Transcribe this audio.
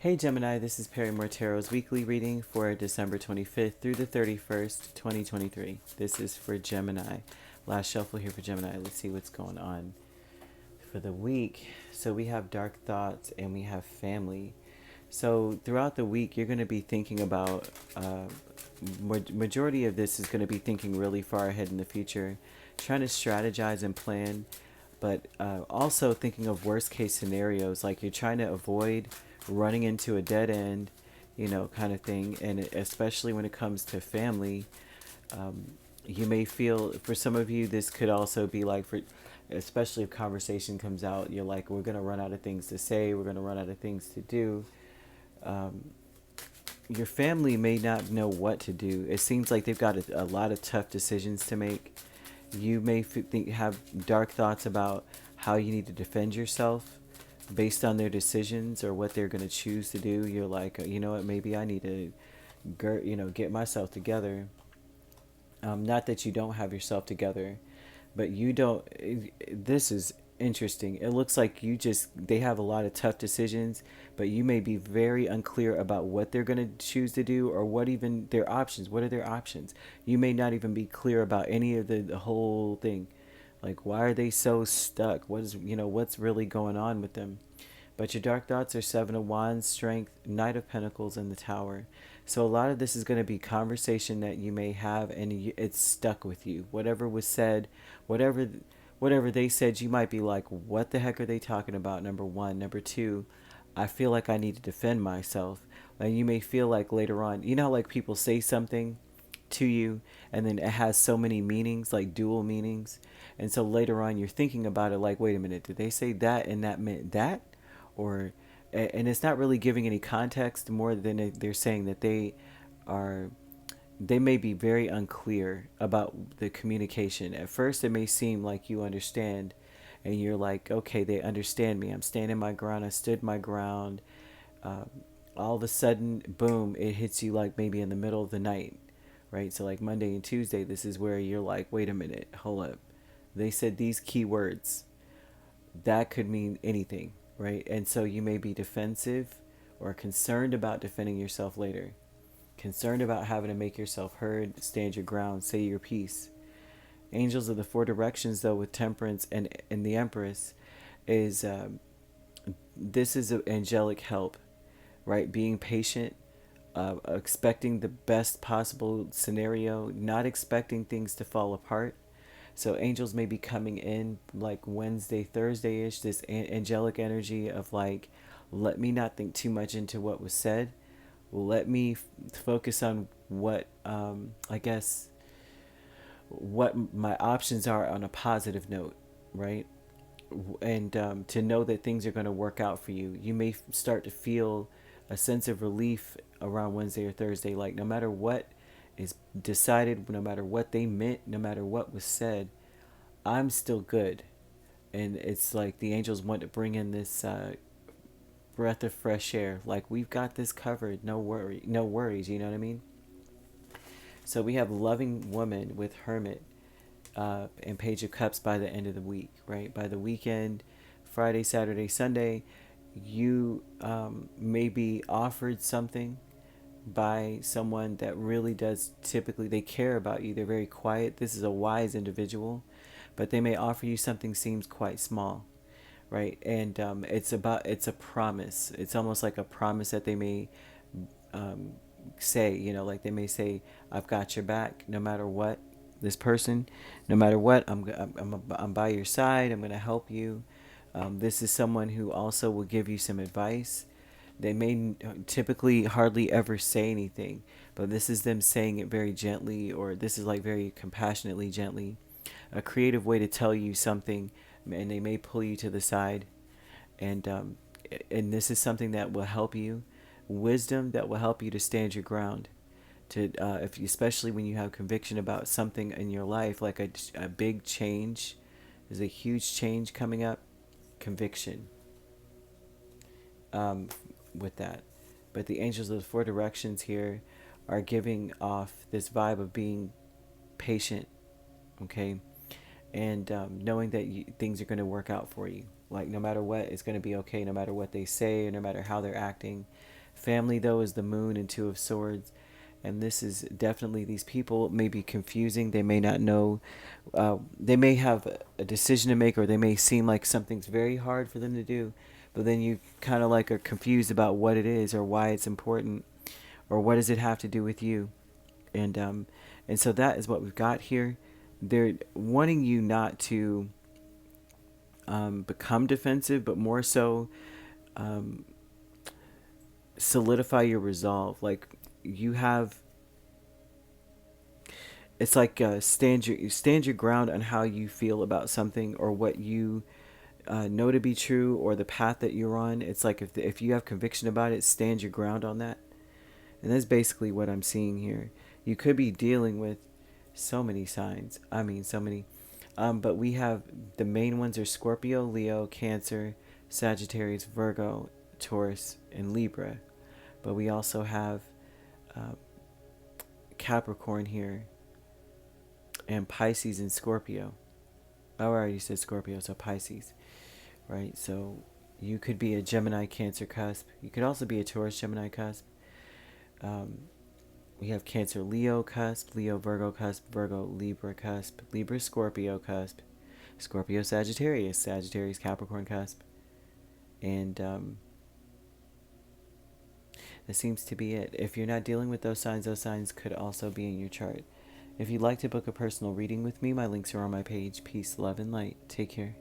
Hey Gemini, this is Perrymore Tarot's weekly reading for December 25th through the 31st, 2023. This is for Gemini. Last shuffle here for Gemini. Let's see what's going on for the week. So we have dark thoughts and we have family. So throughout the week, you're going to be thinking about, majority of this is going to be thinking really far ahead in the future, trying to strategize and plan, but also thinking of worst case scenarios, like you're trying to avoid running into a dead end, kind of thing. And especially when it comes to family, you may feel, for some of you, this could also be like, for especially if conversation comes out, you're like, we're going to run out of things to say, we're going to run out of things to do. Your family may not know what to do. It seems like they've got a lot of tough decisions to make. You may have dark thoughts about how you need to defend yourself based on their decisions or what they're going to choose to do. You're like, you know what, maybe I need to get myself together. Not that you don't have yourself together, but you don't. This is interesting. It looks like they have a lot of tough decisions, but you may be very unclear about what they're going to choose to do, or what even their options. What are their options? You may not even be clear about any of the whole thing. Like, why are they so stuck? What's really going on with them? But your dark thoughts are Seven of Wands, Strength, Knight of Pentacles, and the Tower. So a lot of this is going to be conversation that you may have, and it's stuck with you. Whatever was said, whatever they said, you might be like, what the heck are they talking about? Number one. Number two, I feel like I need to defend myself. And you may feel like later on, like people say something to you and then it has so many meanings, like dual meanings. And so later on you're thinking about it like, wait a minute, did they say that and that meant that? Or and it's not really giving any context, more than they're saying that are they may be very unclear about the communication. At first it may seem like you understand and you're like, okay, they understand me, I'm standing my ground, I stood my ground. um, all of a sudden, boom, it hits you like maybe in the middle of the night, right? So like Monday and Tuesday, this is where you're like, wait a minute, hold up, they said these key words, that could mean anything, right? And so you may be defensive or concerned about defending yourself later, concerned about having to make yourself heard, stand your ground, say your piece. Angels of the four directions, though, with Temperance and the Empress, is this is an angelic help, right? Being patient, expecting the best possible scenario, not expecting things to fall apart. So angels may be coming in like Wednesday, Thursday-ish, this angelic energy of like, let me not think too much into what was said. Let me focus on what, I guess, what my options are on a positive note, right? And to know that things are going to work out for you. You may start to feel a sense of relief around Wednesday or Thursday, like no matter what is decided, no matter what they meant, no matter what was said, I'm still good. And it's like the angels want to bring in this breath of fresh air, like we've got this covered, no worries, you know what I mean? So we have Loving Woman with Hermit, and Page of Cups by the end of the week, right? By the weekend, Friday, Saturday, Sunday, you may be offered something by someone that really does, typically they care about you, they're very quiet, this is a wise individual, but they may offer you something seems quite small, right? And it's a promise. It's almost like a promise that they may um, say, like they may say, I've got your back no matter what. This person, no matter what, I'm by your side. I'm going to help you. This is someone who also will give you some advice. They may typically hardly ever say anything, but this is them saying it very gently, or this is like very compassionately, gently. A creative way to tell you something, and they may pull you to the side, and this is something that will help you, wisdom that will help you to stand your ground, to if you, especially when you have conviction about something in your life, like a big change, there's a huge change coming up, conviction, um, with that. But the angels of the four directions here are giving off this vibe of being patient, okay, and knowing that things are going to work out for you. Like, no matter what, it's going to be okay, no matter what they say, or no matter how they're acting. Family, though, is the moon and Two of Swords. And this is definitely, these people may be confusing. They may not know. They may have a decision to make, or they may seem like something's very hard for them to do. But then you kind of like are confused about what it is, or why it's important, or what does it have to do with you. And so that is what we've got here. They're wanting you not to become defensive, but more so um, solidify your resolve. Like, you have, it's like stand your ground on how you feel about something, or what you know to be true, or the path that you're on. It's like, if you have conviction about it, stand your ground on that. And that's basically what I'm seeing here. You could be dealing with so many signs. I mean, so many. But we have, the main ones are Scorpio, Leo, Cancer, Sagittarius, Virgo, Taurus, and Libra. But we also have uh, Capricorn here, and Pisces and Scorpio. Oh, I already said Scorpio, so Pisces, right? So you could be a Gemini, Cancer cusp. You could also be a Taurus, Gemini cusp. Um, we have Cancer, Leo cusp, Leo, Virgo cusp, Virgo, Libra cusp, Libra, Scorpio cusp, Scorpio, Sagittarius, Sagittarius, Capricorn cusp. And that seems to be it. If you're not dealing with those signs could also be in your chart. If you'd like to book a personal reading with me, my links are on my page. Peace, love, and light. Take care.